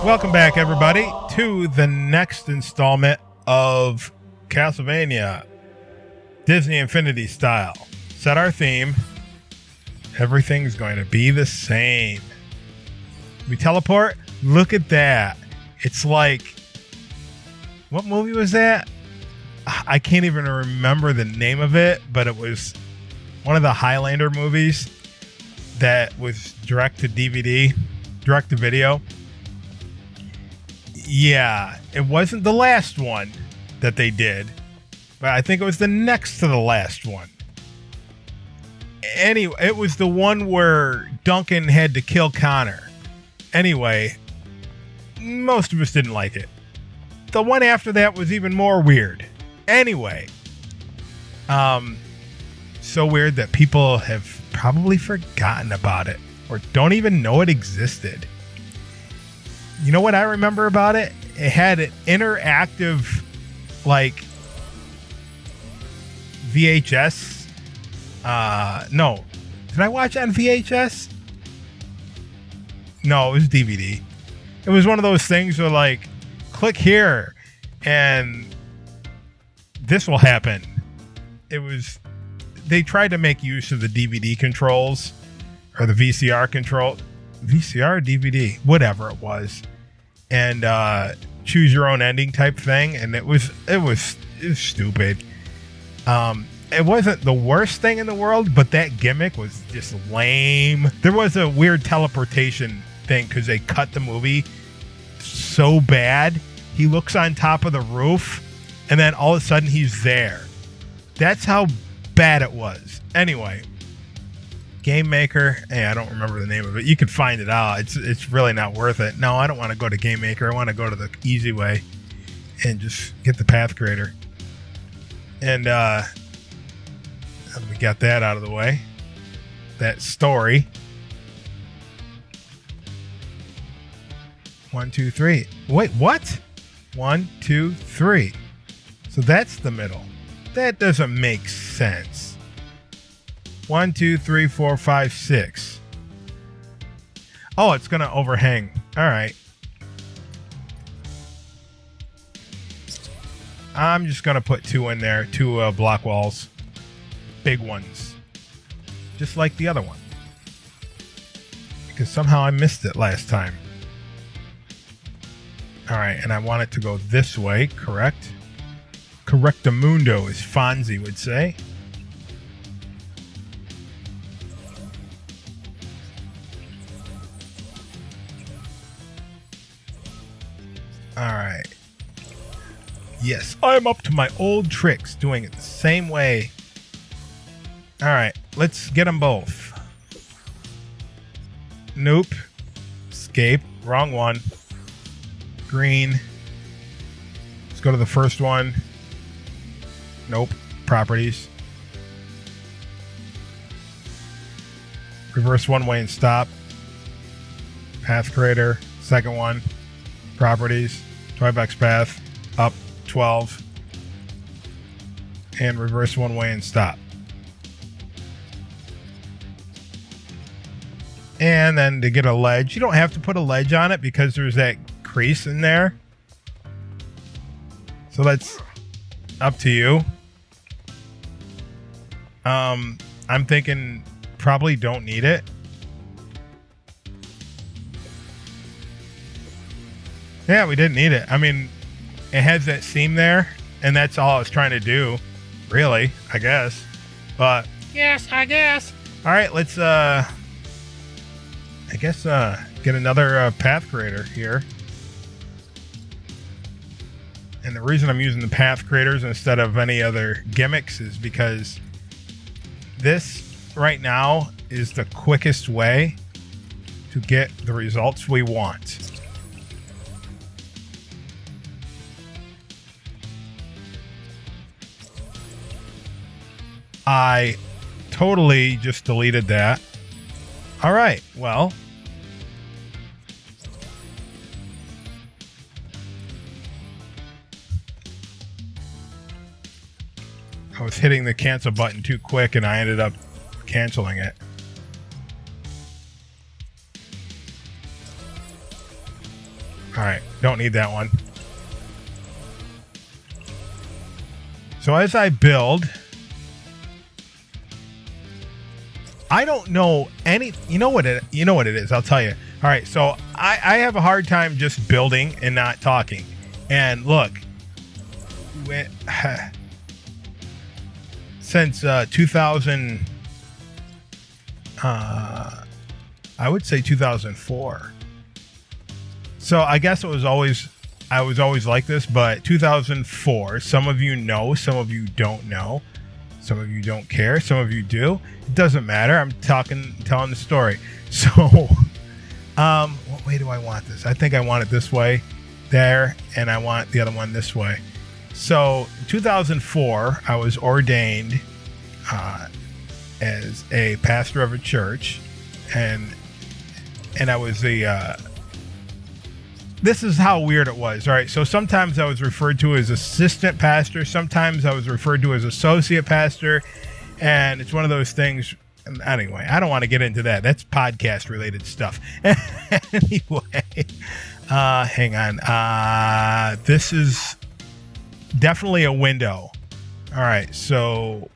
Welcome back, everybody, to the next installment of Castlevania Disney Infinity style. Set our theme. Everything's going to be the same. We teleport. Look at that. It's like, what movie was that? I can't even remember the name of it, but it was one of the Highlander movies that was direct to DVD, direct to video. Yeah, it wasn't the last one that they did, but I think it was the next to the last one. Anyway, it was the one where Duncan had to kill Connor. Anyway, most of us didn't like it. The one after that was even more weird. Anyway, so weird that people have probably forgotten about it or don't even know it existed. You know what I remember about it? It had an interactive, like, VHS. No. Did I watch it on VHS? No, it was DVD. It was one of those things where, like, click here and this will happen. It was, they tried to make use of the DVD controls or the VCR control. VCR, DVD, whatever it was, and choose your own ending type thing, and it was stupid. It wasn't the worst thing in the world, but that gimmick was just lame. There was a weird teleportation thing because they cut the movie so bad. He looks on top of the roof, and then all of a sudden he's there. That's how bad it was. Anyway. Game Maker. Hey, I don't remember the name of it. You could find it out. It's really not worth it. No, I don't want to go to Game Maker. I want to go to the easy way and just get the Path Creator. And we got that out of the way. That story. 1, 2, 3. Wait, what? 1, 2, 3. So that's the middle. That doesn't make sense. 1, 2, 3, 4, 5, 6. Oh, it's going to overhang. All right. I'm just going to put 2 in there. 2 block walls. Big ones. Just like the other one. Because somehow I missed it last time. All right. And I want it to go this way. Correct? Correctamundo, as Fonzie would say. All right. Yes, I'm up to my old tricks, doing it the same way. All right, let's get them both. Nope. Escape. Wrong one. Green. Let's go to the first one. Nope. Properties. Reverse one way and stop. Path Creator. Second one. Properties. Toybox path. Up 12. And reverse one way and stop. And then to get a ledge, you don't have to put a ledge on it because there's that crease in there. So that's up to you. I'm thinking probably don't need it. Yeah, we didn't need it. I mean, it has that seam there, and that's all I was trying to do, really, I guess. But yes, I guess. All right, let's get another path creator here. And the reason I'm using the path creators instead of any other gimmicks is because this right now is the quickest way to get the results we want. I totally just deleted that. All right, well. I was hitting the cancel button too quick and I ended up canceling it. All right, don't need that one. So as I build, I don't know any. You know what it is. I'll tell you. All right, so I have a hard time just building and not talking. And look, since 2000, I would say 2004. So I guess I was always like this, but 2004. Some of you know, some of you don't know, some of you don't care, some of you do. It doesn't matter. I'm telling the story. So, what way do I want this? I think I want it this way, there, and I want the other one this way. So, 2004, I was ordained as a pastor of a church, and I was this is how weird it was. All right. So sometimes I was referred to as assistant pastor. Sometimes I was referred to as associate pastor. And it's one of those things. Anyway, I don't want to get into that. That's podcast related stuff. Anyway, hang on. This is definitely a window. All right. So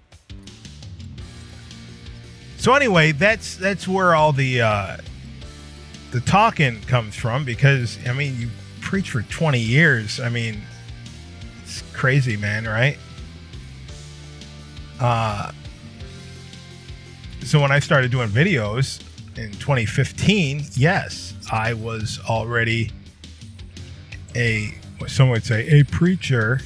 anyway, that's where all the talking comes from, because I mean, you preach for 20 years. I mean, it's crazy, man, right? So when I started doing videos in 2015, yes, I was already what some would say a preacher.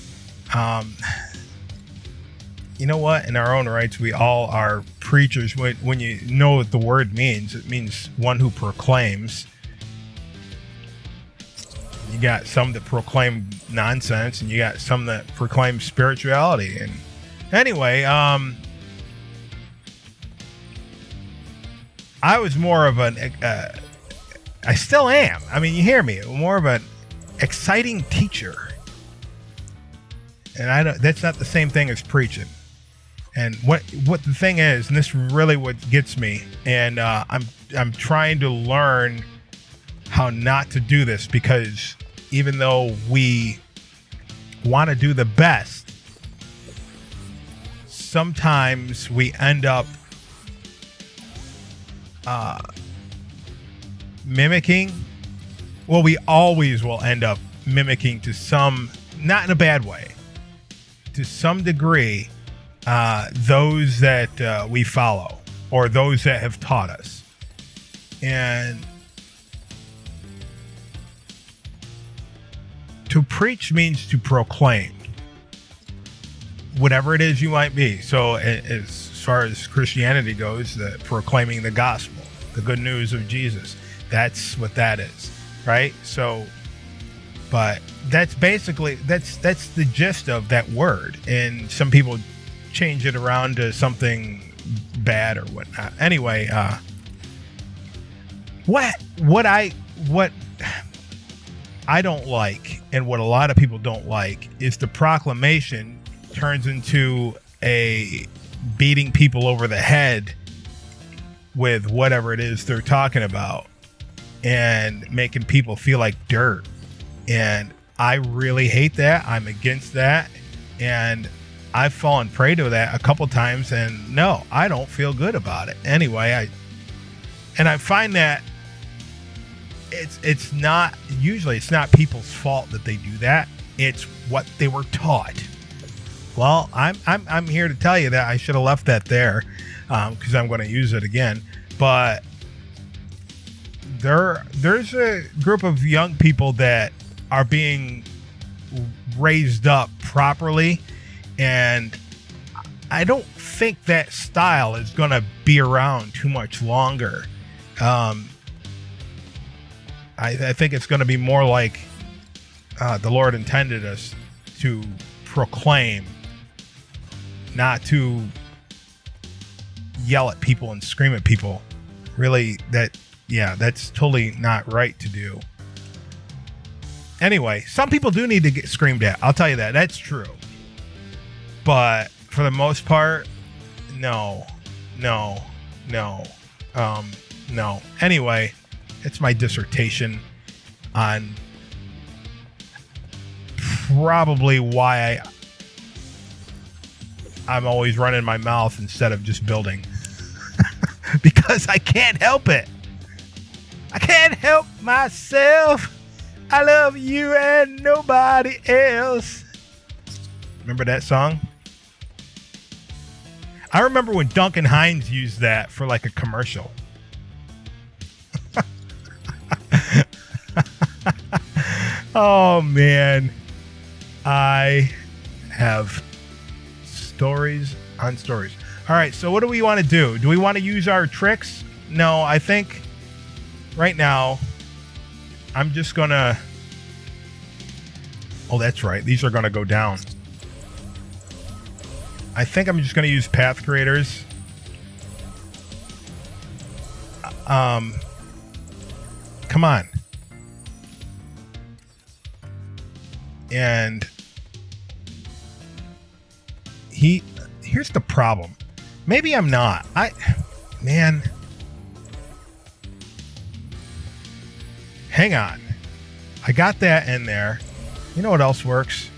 You know what? In our own rights, we all are preachers. When you know what the word means, it means one who proclaims. You got some that proclaim nonsense, and you got some that proclaim spirituality. And anyway, I was more of I still am. I mean, you hear me. More of an exciting teacher. And that's not the same thing as preaching. And what the thing is, and this really what gets me, and I'm trying to learn how not to do this, because even though we want to do the best, sometimes we end up mimicking. Well, we always will end up mimicking to some, not in a bad way, to some degree, those that we follow, or those that have taught us. And to preach means to proclaim whatever it is you might be. So as far as Christianity goes, proclaiming the gospel, the good news of Jesus, that's what that is, right? So, but that's basically, that's the gist of that word. And some people change it around to something bad or whatnot. Anyway, what I don't like, and what a lot of people don't like, is the proclamation turns into a beating people over the head with whatever it is they're talking about and making people feel like dirt. And I really hate that. I'm against that. And I've fallen prey to that a couple times, and no, I don't feel good about it. Anyway, I find that it's not people's fault that they do that. It's what they were taught. Well, I'm here to tell you that I should have left that there, because I'm going to use it again. But there's a group of young people that are being raised up properly, and I don't think that style is going to be around too much longer. I think it's going to be more like the Lord intended us to proclaim, not to yell at people and scream at people. Really, that's totally not right to do. Anyway, some people do need to get screamed at. I'll tell you that. That's true. But for the most part, no. Anyway, it's my dissertation on probably why I'm always running my mouth instead of just building. Because I can't help it. I can't help myself. I love you and nobody else. Remember that song? I remember when Duncan Hines used that for like a commercial. Oh man, I have stories on stories. All right, so what do we want to do? Do we want to use our tricks? No, I think right now I'm just gonna... Oh, that's right. These are gonna go down. I think I'm just gonna use path creators. Come on. And here's the problem. Maybe I'm not. Man. Hang on. I got that in there. You know what else works?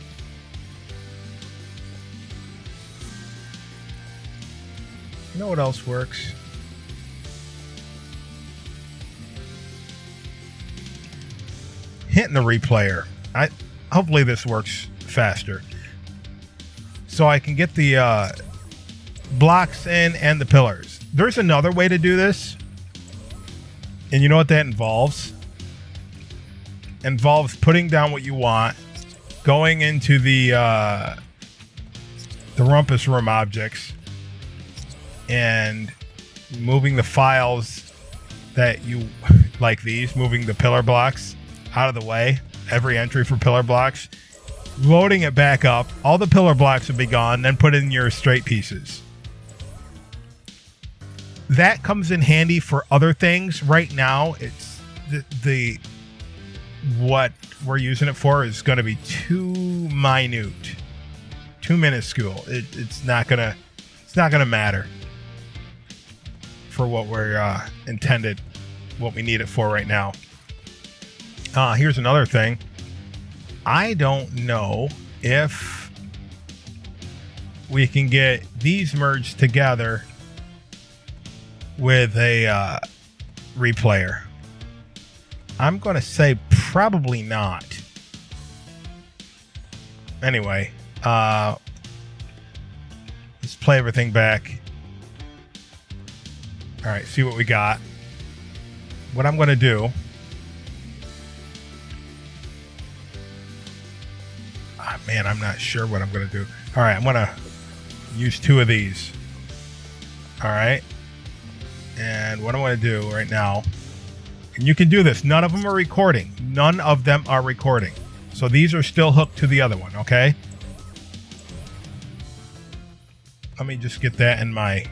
You know what else works? Hitting the replayer. Hopefully this works faster. So I can get the blocks in and the pillars. There's another way to do this. And you know what that involves? Involves putting down what you want, going into the rumpus room objects, and moving the files that you like these, moving the pillar blocks out of the way, every entry for pillar blocks, loading it back up, all the pillar blocks will be gone, then put in your straight pieces. That comes in handy for other things. Right now, it's the what we're using it for is going to be too minute, too minuscule. It's not gonna matter for what we're intended, what we need it for right now. Here's another thing. I don't know if we can get these merged together with a replayer. I'm going to say probably not. Anyway, let's play everything back. All right, see what we got. What I'm going to do... Man, I'm not sure what I'm going to do. All right, I'm going to use 2 of these. All right. And what I want to do right now, and you can do this. None of them are recording. None of them are recording. So these are still hooked to the other one, okay? Let me just get that in my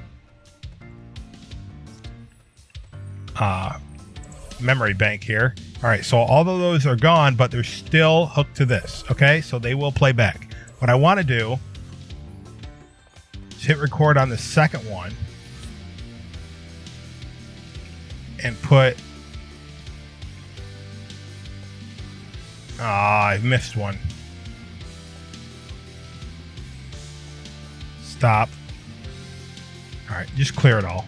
memory bank here. All right, so all of those are gone, but they're still hooked to this, okay? So they will play back. What I want to do is hit record on the second one and put... I missed one. Stop. All right, just clear it all.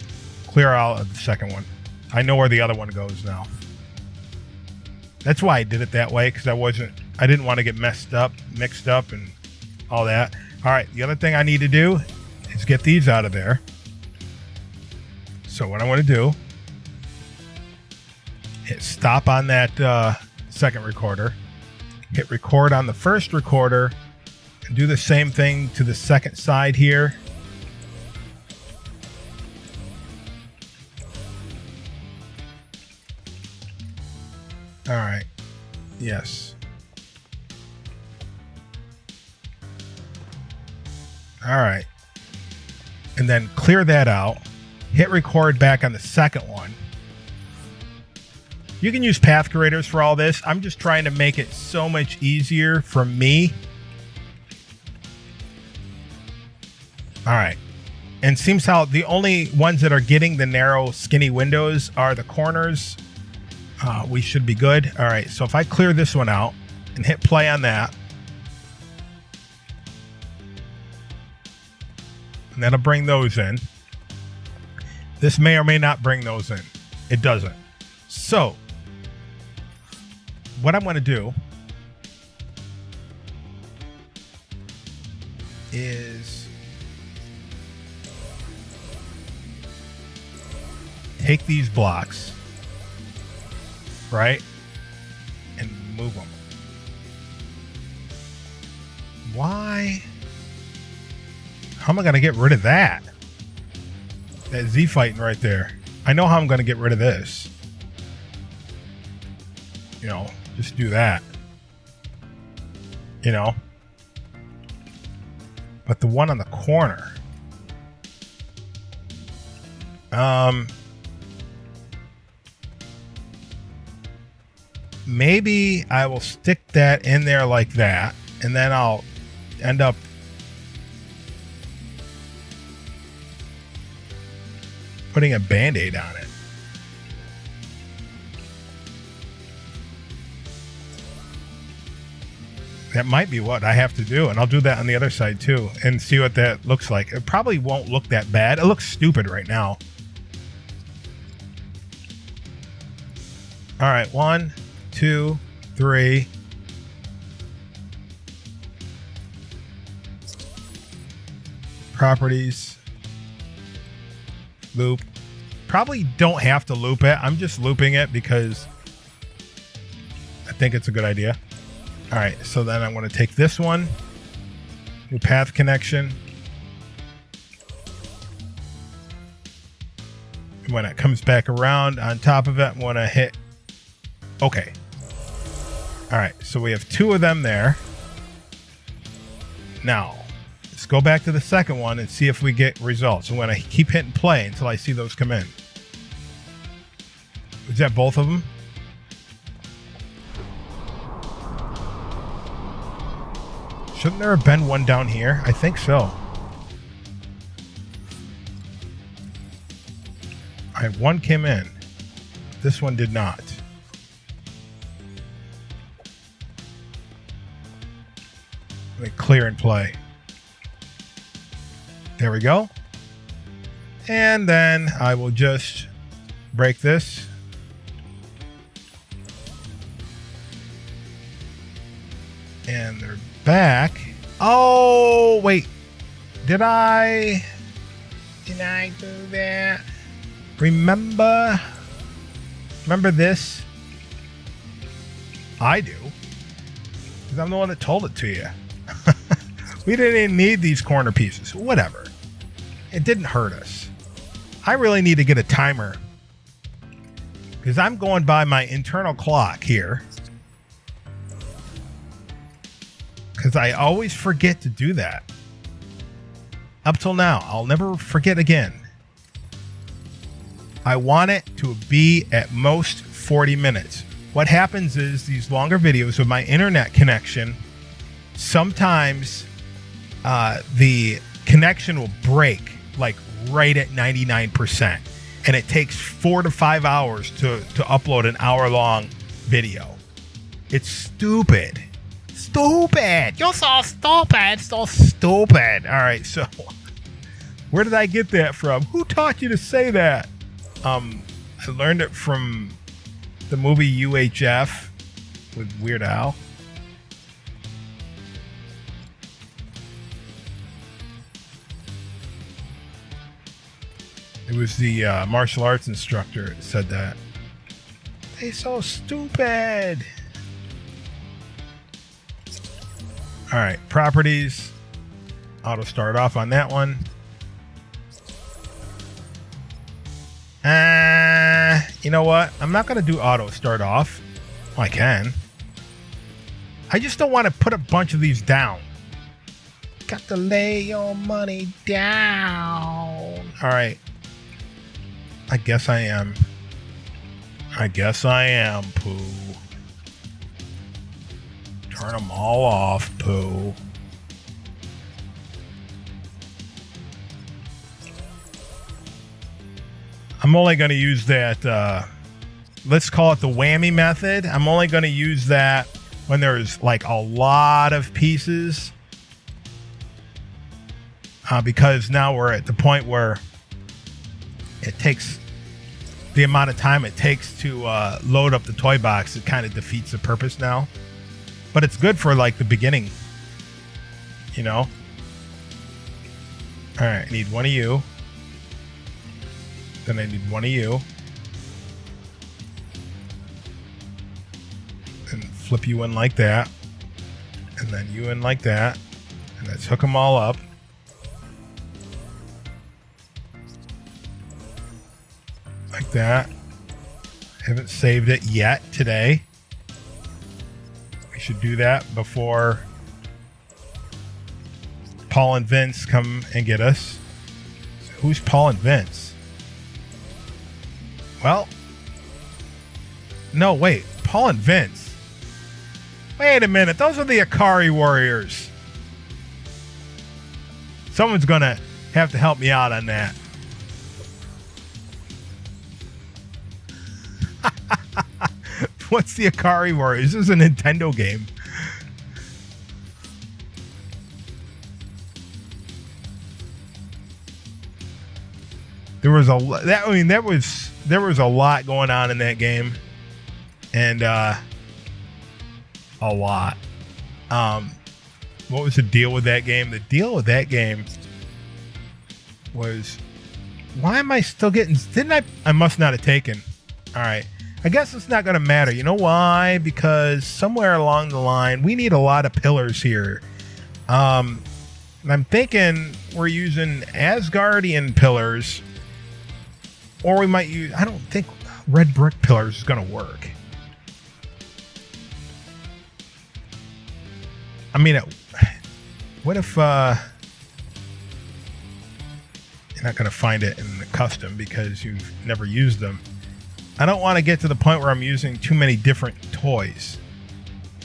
Clear out of the second one. I know where the other one goes now. That's why I did it that way, because I didn't want to get mixed up and all that. All right, the other thing I need to do is get these out of there. So what I want to do, hit stop on that second recorder, hit record on the first recorder, and do the same thing to the second side here. All right. Yes. All right. And then clear that out. Hit record back on the second one. You can use path creators for all this. I'm just trying to make it so much easier for me. All right. And seems how the only ones that are getting the narrow, skinny windows are the corners. We should be good. All right, so if I clear this one out and hit play on that, And that'll bring those in. This may or may not bring those in. It doesn't. So, what I'm going to do is take these blocks, right, and move them. Why? How am I going to get rid of that? That Z fighting right there. I know how I'm going to get rid of this. You know, just do that. You know? But the one on the corner. Maybe I will stick that in there like that, and then I'll end up putting a Band-Aid on it. That might be what I have to do, and I'll do that on the other side too and see what that looks like. It probably won't look that bad. It looks stupid right now. All right, 1, 2, 3. Properties. Loop. Probably don't have to loop it. I'm just looping it because I think it's a good idea. All right, so then I'm going to take this one, new path connection. When it comes back around on top of it, I'm going to hit OK. All right, so we have 2 of them there. Now, let's go back to the second one and see if we get results. I'm going to keep hitting play until I see those come in. Is that both of them? Shouldn't there have been one down here? I think so. All right, one came in. This one did not. Let me clear and play. There we go. And then I will just break this. And they're back. Oh, wait. Did I do that? Remember this? I do. Because I'm the one that told it to you. We didn't even need these corner pieces. Whatever. It didn't hurt us. I really need to get a timer. Because I'm going by my internal clock here. Because I always forget to do that. Up till now. I'll never forget again. I want it to be at most 40 minutes. What happens is these longer videos with my internet connection, sometimes the connection will break like right at 99%. And it takes 4 to 5 hours to upload an hour-long video. It's stupid. Stupid. You're so stupid. So stupid. All right, so where did I get that from? Who taught you to say that? I learned it from the movie UHF with Weird Al. It was the martial arts instructor that said that. They so stupid. All right, properties. Auto start off on that one. You know what? I'm not going to do auto start off. Well, I can. I just don't want to put a bunch of these down. Got to lay your money down. All right. I guess I am. Pooh. Turn them all off, Pooh. I'm only going to use that, let's call it the whammy method. I'm only going to use that when there's like a lot of pieces. because now we're at the point where it takes the amount of time it takes to load up the toy box. It kind of defeats the purpose now, but it's good for like the beginning, you know. All right, I need one of you, then I need one of you, and flip you in like that, and then you in like that, and let's hook them all up. Like that. Haven't saved it yet today. We should do that before Paul and Vince come and get us. So who's Paul and Vince? Well, no, wait. Paul and Vince. Wait a minute. Those are the Akari Warriors. Someone's going to have to help me out on that. What's the Akari Warriors? This is a Nintendo game. There was a lot going on in that game, and a lot. What was the deal with that game? The deal with that game was, why am I still getting? I must not have taken. All right. I guess it's not going to matter. You know why? Because somewhere along the line, we need a lot of pillars here. I'm thinking we're using Asgardian pillars, or we might use, I don't think red brick pillars is going to work. I mean, what if you're not going to find it in the custom because you've never used them? I don't want to get to the point where I'm using too many different toys.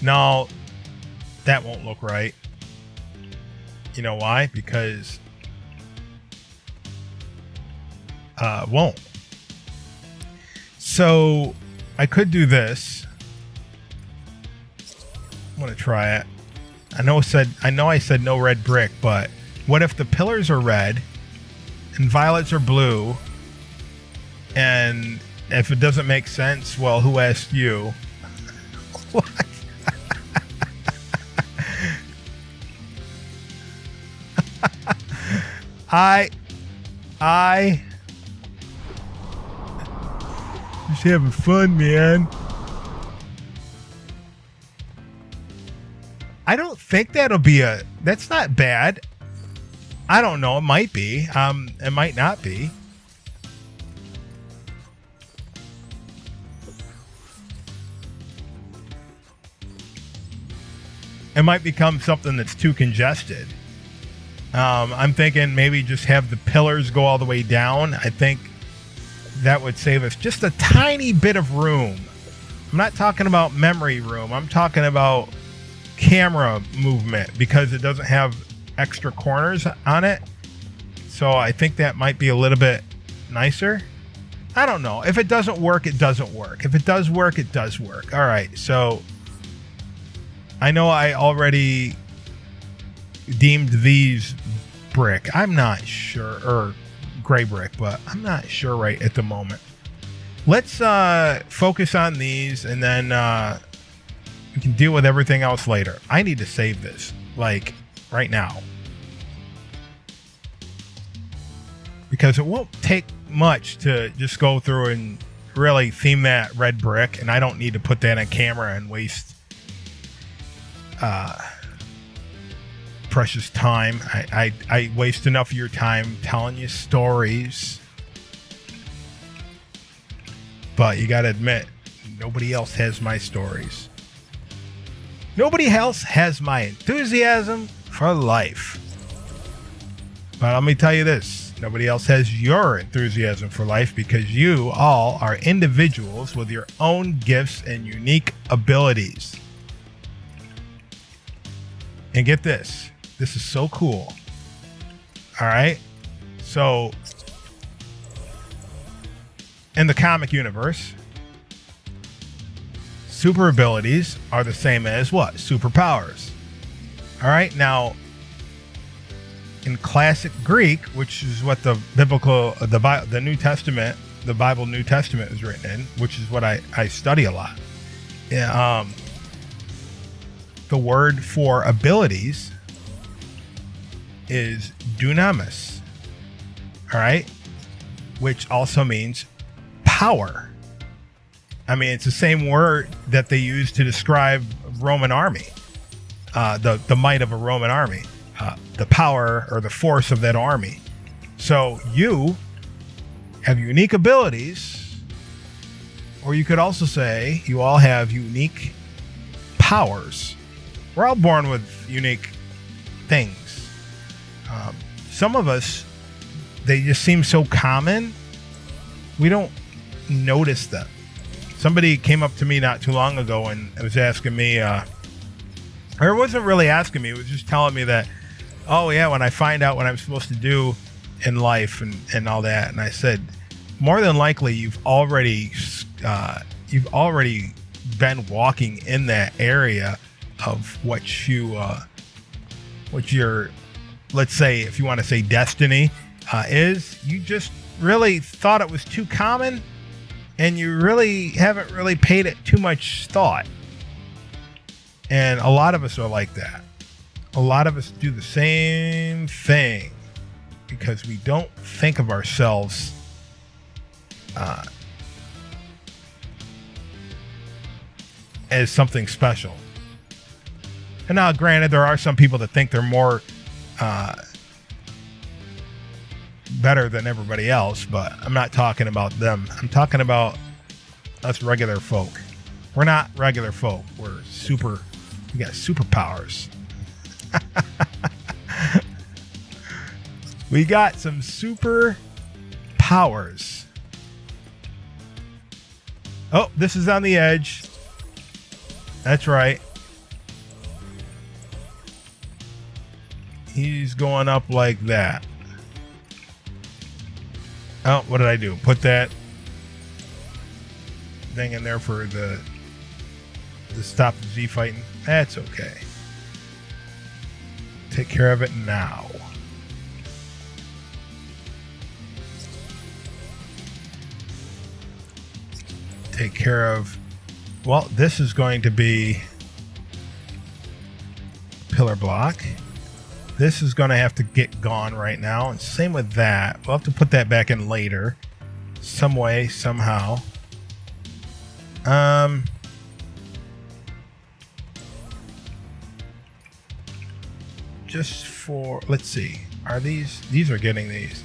No, that won't look right. You know why? Because won't. So I could do this. I'm gonna try it. I know I said no red brick, but what if the pillars are red and violets are blue, and if it doesn't make sense, well, who asked you? What? I just having fun, man. I don't think that's not bad. I don't know. It might be. It might not be. It might become something that's too congested. I'm thinking maybe just have the pillars go all the way down. I think that would save us just a tiny bit of room. I'm not talking about memory room. I'm talking about camera movement, because it doesn't have extra corners on it. So I think that might be a little bit nicer. I don't know. If it doesn't work, it doesn't work. If it does work, it does work. All right. So I know I already deemed these brick. I'm not sure, or gray brick, but I'm not sure right at the moment. Let's focus on these, and then we can deal with everything else later. I need to save this, like, right now. Because it won't take much to just go through and really theme that red brick, and I don't need to put that on camera and waste precious time. I waste enough of your time telling you stories. But you gotta admit, nobody else has my stories. Nobody else has my enthusiasm for life. But let me tell you this, nobody else has your enthusiasm for life, because you all are individuals with your own gifts and unique abilities. And get this. This is so cool. All right. So, in the comic universe, super abilities are the same as what? Superpowers. All right. Now, in classic Greek, which is what the the New Testament, the Bible New Testament is written in, which is what I study a lot. Yeah, the word for abilities is dunamis, all right, which also means power. I mean, it's the same word that they use to describe Roman army, the might of a Roman army, the power or the force of that army. So you have unique abilities, or you could also say you all have unique powers. We're all born with unique things. Some of us, they just seem so common, we don't notice them. Somebody came up to me not too long ago and was asking me, or it wasn't really asking me, it was just telling me that, oh yeah, when I find out what I'm supposed to do in life and all that, and I said, more than likely you've already been walking in that area of what your, let's say, if you want to say destiny, is. You just really thought it was too common, and you really haven't really paid it too much thought. And a lot of us are like that. A lot of us do the same thing because we don't think of ourselves as something special. And now, granted, there are some people that think they're more better than everybody else, but I'm not talking about them. I'm talking about us regular folk. We're not regular folk. We got superpowers. We got some super powers. Oh, this is on the edge. That's right. He's going up like that. Oh, what did I do? Put that thing in there for the stop the Z fighting. That's okay. Take care of it now. Take care of, well, this is going to be pillar block. This is going to have to get gone right now. And same with that. We'll have to put that back in later. Some way, somehow. Just for, let's see. Are these are getting these.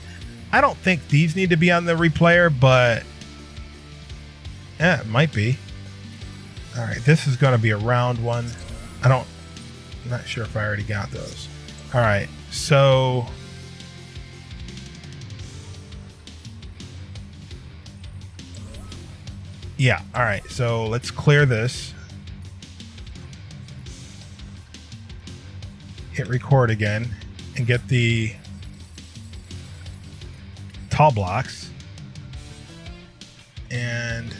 I don't think these need to be on the replayer, but yeah, it might be. All right, this is going to be a round one. I'm not sure if I already got those. All right, so yeah, all right, so let's clear this. Hit record again and get the tall blocks. And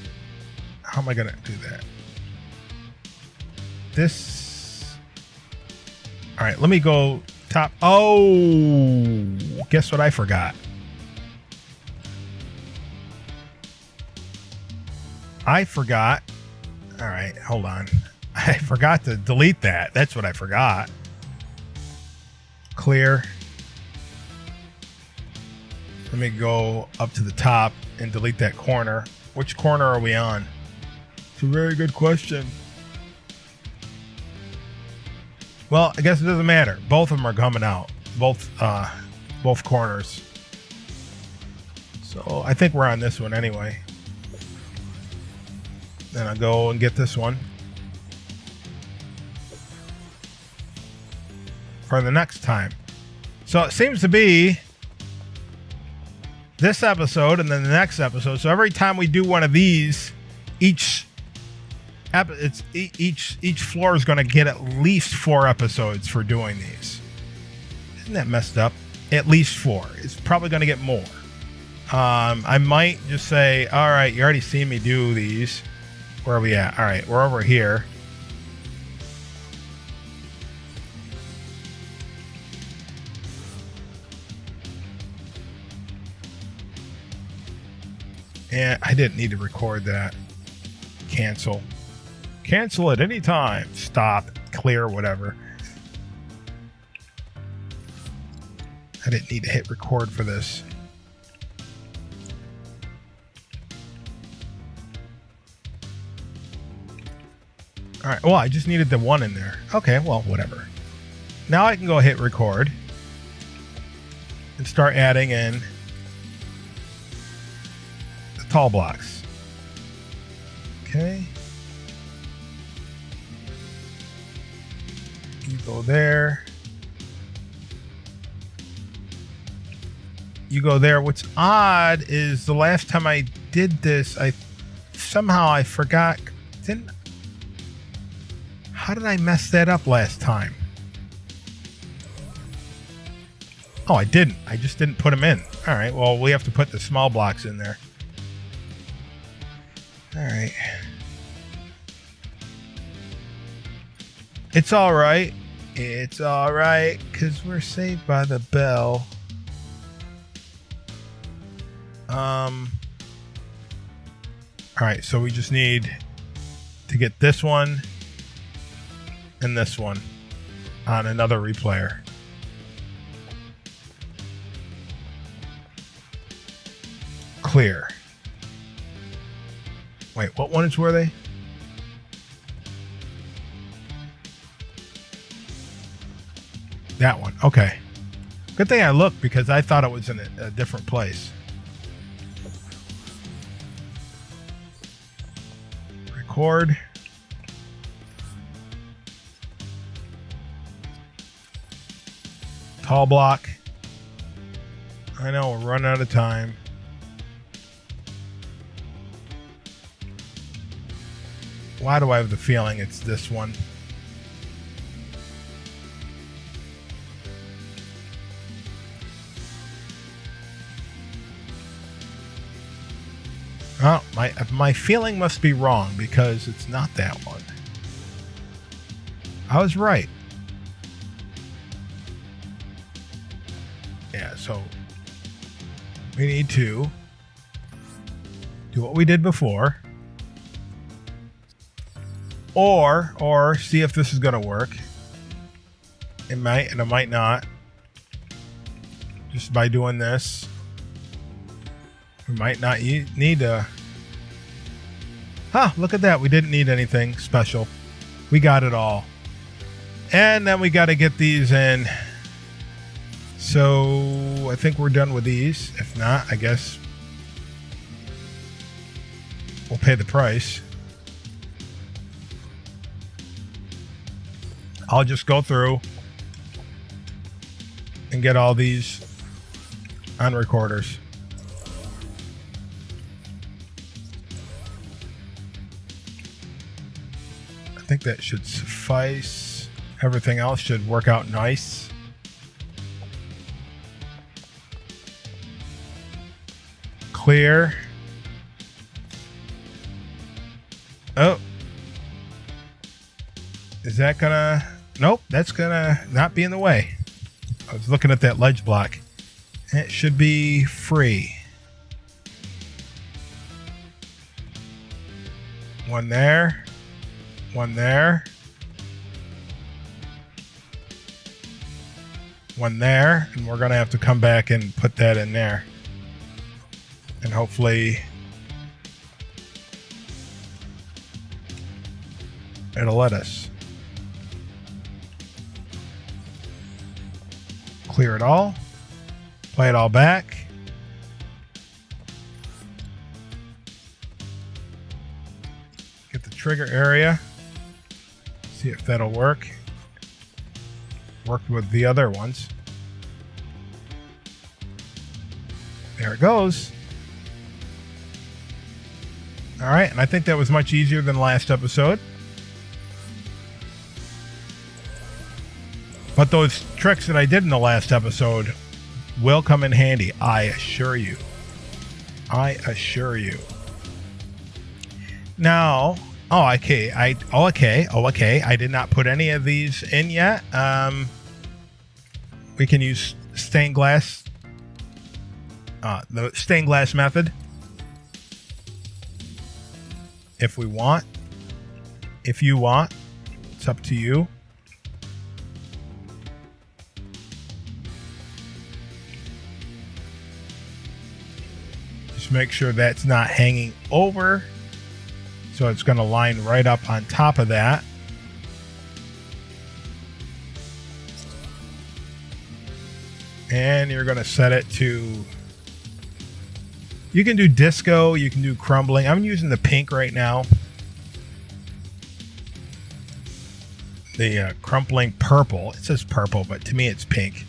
how am I going to do that? This. All right, let me go top. Oh, guess what I forgot? I forgot. All right, hold on. I forgot to delete that. That's what I forgot. Clear. Let me go up to the top and delete that corner. Which corner are we on? It's a very good question. Well, I guess it doesn't matter. Both of them are coming out. Both corners. So I think we're on this one anyway. Then I'll go and get this one for the next time. So it seems to be this episode and then the next episode. So every time we do one of these, each floor is going to get at least 4 episodes for doing these. Isn't that messed up? At least 4. It's probably going to get more. I might just say, all right, you already seen me do these. Where are we at? All right, we're over here. And I didn't need to record that. Cancel. Cancel at any time. Stop. Clear. Whatever. I didn't need to hit record for this. All right. Well, I just needed the one in there. Okay. Well, whatever. Now I can go hit record and start adding in the tall blocks. Okay. You go there. You go there. What's odd is the last time I did this, I forgot. How did I mess that up last time? Oh, I didn't. I just didn't put them in. All right. Well, we have to put the small blocks in there. All right. It's all right. It's all right because we're saved by the bell. All right. So we just need to get this one and this one on another replayer. Clear. Wait, what ones were they? That one. Okay. Good thing I looked because I thought it was in a different place. Record. Tall block. I know we're running out of time. Why do I have the feeling it's this one? Oh, my feeling must be wrong because it's not that one. I was right. Yeah, so we need to do what we did before. Or see if this is going to work. It might and it might not. Just by doing this. We might not need to. Look at that. We didn't need anything special. We got it all. And then we got to get these in. So I think we're done with these. If not, I guess we'll pay the price. I'll just go through and get all these on recorders. I think that should suffice. Everything else should work out nice. Clear. Oh. Is that gonna... Nope, that's gonna not be in the way. I was looking at that ledge block. It should be free. One there. One there. One there. And we're gonna have to come back and put that in there. And hopefully it'll let us. Clear it all. Play it all back. Get the trigger area. See if that'll work. Worked with the other ones. There it goes. All right, and I think that was much easier than last episode. But those tricks that I did in the last episode will come in handy, I assure you. I assure you. Now, okay. I did not put any of these in yet. We can use stained glass, the stained glass method. if we want. If you want, it's up to you. Just make sure that's not hanging over. So it's going to line right up on top of that. And you're going to set it to, you can do disco, you can do crumbling. I'm using the pink right now. The crumbling purple. It says purple, but to me it's pink.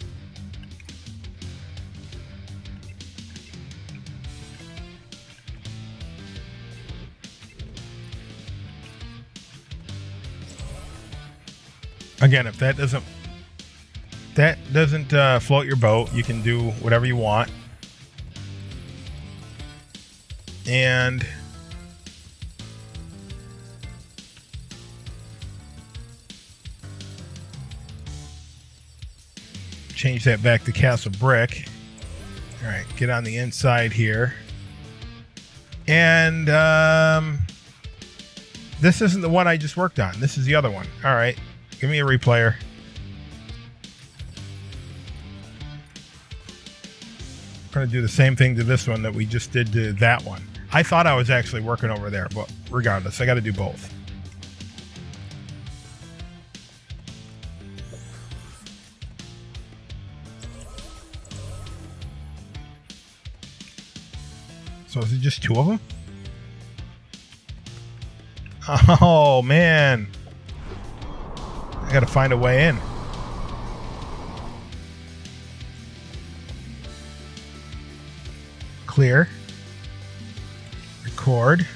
Again, if that doesn't float your boat, you can do whatever you want. And change that back to Castle Brick. All right, get on the inside here. And this isn't the one I just worked on. This is the other one. All right, give me a replayer. I'm going to do the same thing to this one that we just did to that one. I thought I was actually working over there, but regardless, I got to do both. So is it just two of them? Oh, man. I got to find a way in. Clear. Record.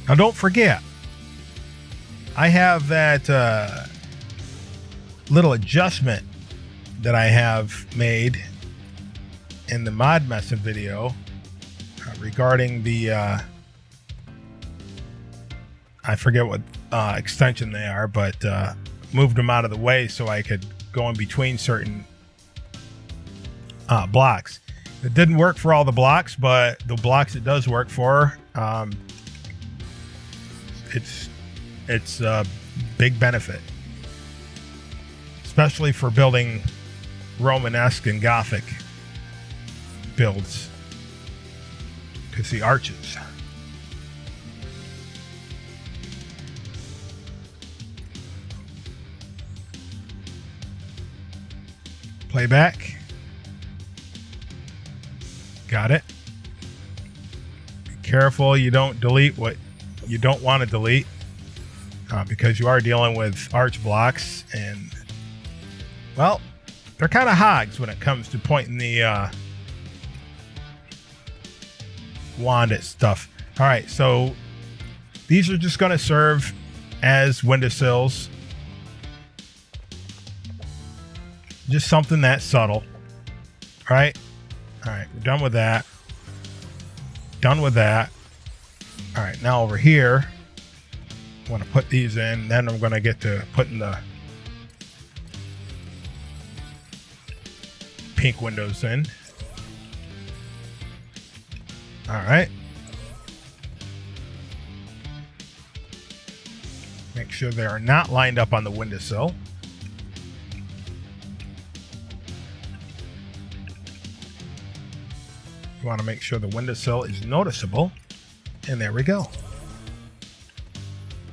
Now don't forget, I have that little adjustment that I have made in the mod messing video regarding the I forget what extension they are, but moved them out of the way so I could go in between certain blocks. It didn't work for all the blocks, but the blocks it does work for, it's a big benefit, especially for building Romanesque and Gothic builds, because the arches. Playback. Got it. Be careful you don't delete what you don't want to delete, because you are dealing with arch blocks, and well, they're kind of hogs when it comes to pointing the wand at stuff. All right, so these are just going to serve as windowsills. Just something that subtle. All right. All right, we're done with that. Done with that. All right, now over here, I want to put these in. Then I'm going to get to putting the pink windows in. All right. Make sure they are not lined up on the windowsill. You want to make sure the windowsill is noticeable. And there we go.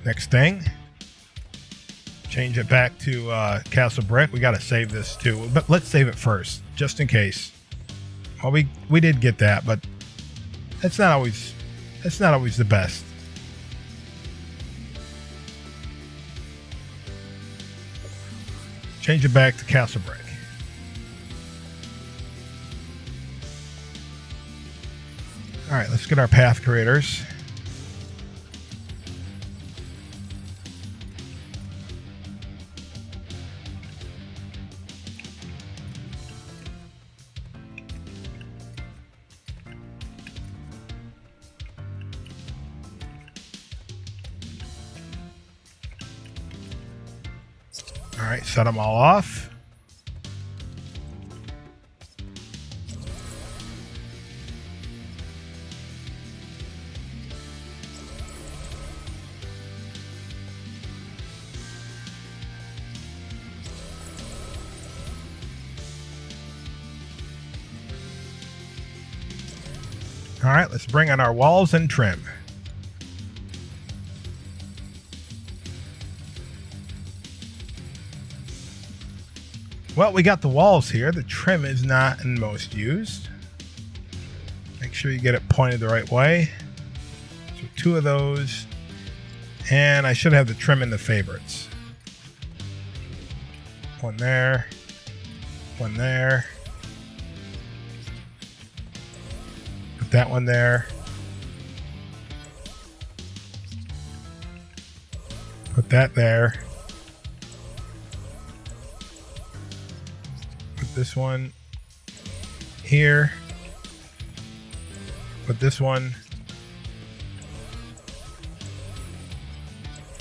Next thing, change it back to Castle Brick. We got to save this too, but let's save it first, just in case. Well, we did get that, but that's not always the best. Change it back to Castle Brick. All right, let's get our path creators. All right, set them all off. All right, let's bring on our walls and trim. Well, we got the walls here. The trim is not in most used. Make sure you get it pointed the right way. So 2 of those. And I should have the trim in the favorites. 1 there. 1 there. Put that one there. Put that there. Put this one here. Put this one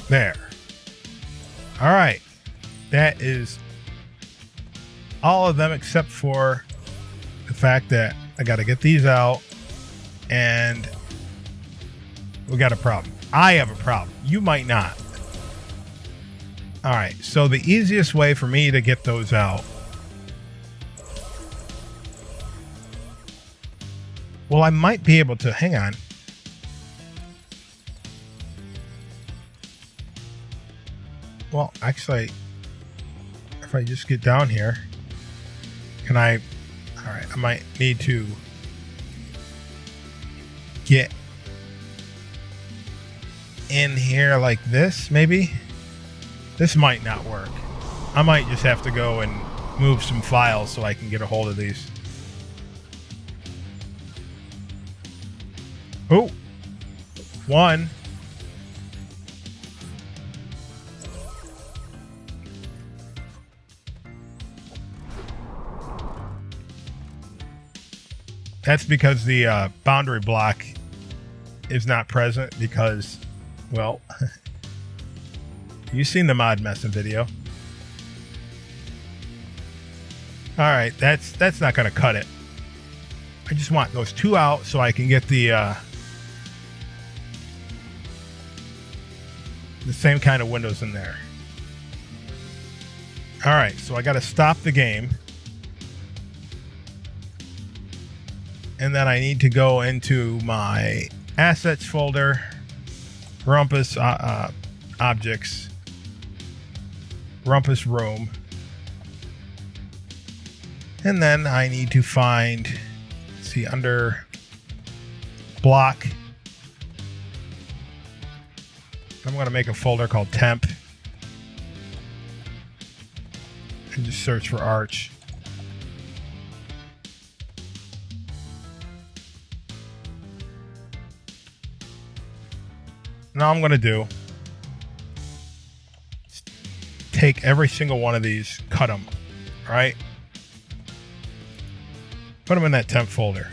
there. All right. That is all of them except for the fact that I got to get these out and we got a problem. I have a problem. You might not. All right. So the easiest way for me to get those out. Well, I might be able to, hang on. Well, actually, if I just get down here, can I, all right, I might need to get in here like this, maybe. This might not work. I might just have to go and move some files so I can get a hold of these. Oh, 1. That's because the boundary block is not present because, well, you've seen the mod messing video. All right, that's not going to cut it. I just want those 2 out so I can get the same kind of windows in there. All right, so I got to stop the game. And then I need to go into my assets folder, Rumpus objects, Rumpus room. And then I need to find, see, under block, I'm going to make a folder called temp and just search for Arch. Now I'm going to do, take every single one of these, cut them, right? Put them in that temp folder.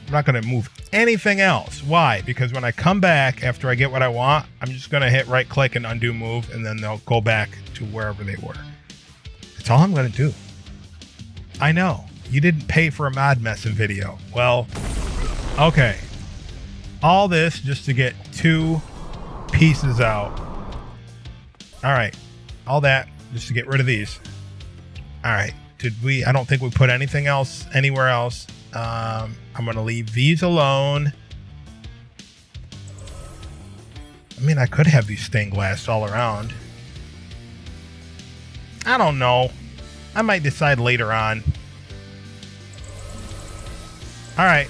I'm not going to move anything else. Why? Because when I come back after I get what I want, I'm just going to hit right click and undo move, and then they'll go back to wherever they were. That's all I'm going to do. I know you didn't pay for a mod messing video. Well, okay. All this just to get 2 pieces out. All right. All that just to get rid of these. All right. I don't think we put anything else anywhere else. I'm going to leave these alone. I mean, I could have these stained glass all around. I don't know. I might decide later on. All right.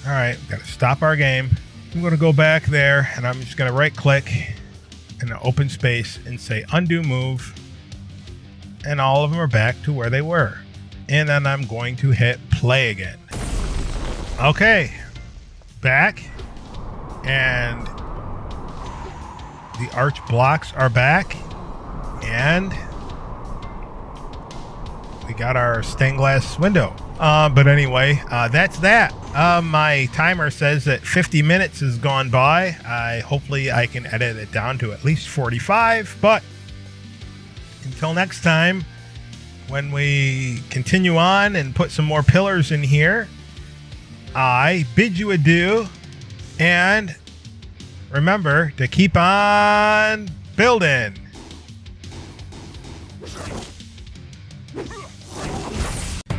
All right. We've got to stop our game. I'm going to go back there and I'm just going to right click in an open space and say undo move. And all of them are back to where they were. And then I'm going to hit play again. Okay. Back. And the arch blocks are back. And we got our stained glass window. But anyway, that's that. My timer says that 50 minutes has gone by. Hopefully I can edit it down to at least 45. But until next time, when we continue on and put some more pillars in here, I bid you adieu. And remember to keep on building.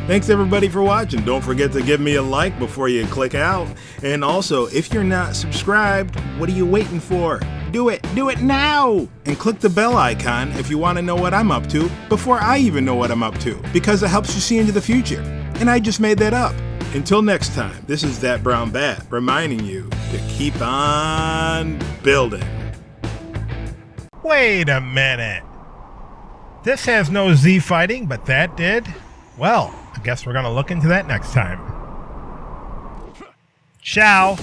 Thanks everybody for watching. Don't forget to give me a like before you click out. And also, if you're not subscribed, what are you waiting for? Do it now! And click the bell icon if you want to know what I'm up to before I even know what I'm up to, because it helps you see into the future. And I just made that up. Until next time, this is That Brown Bat reminding you to keep on building. Wait a minute. This has no Z fighting, but that did? Well, I guess we're going to look into that next time. Ciao.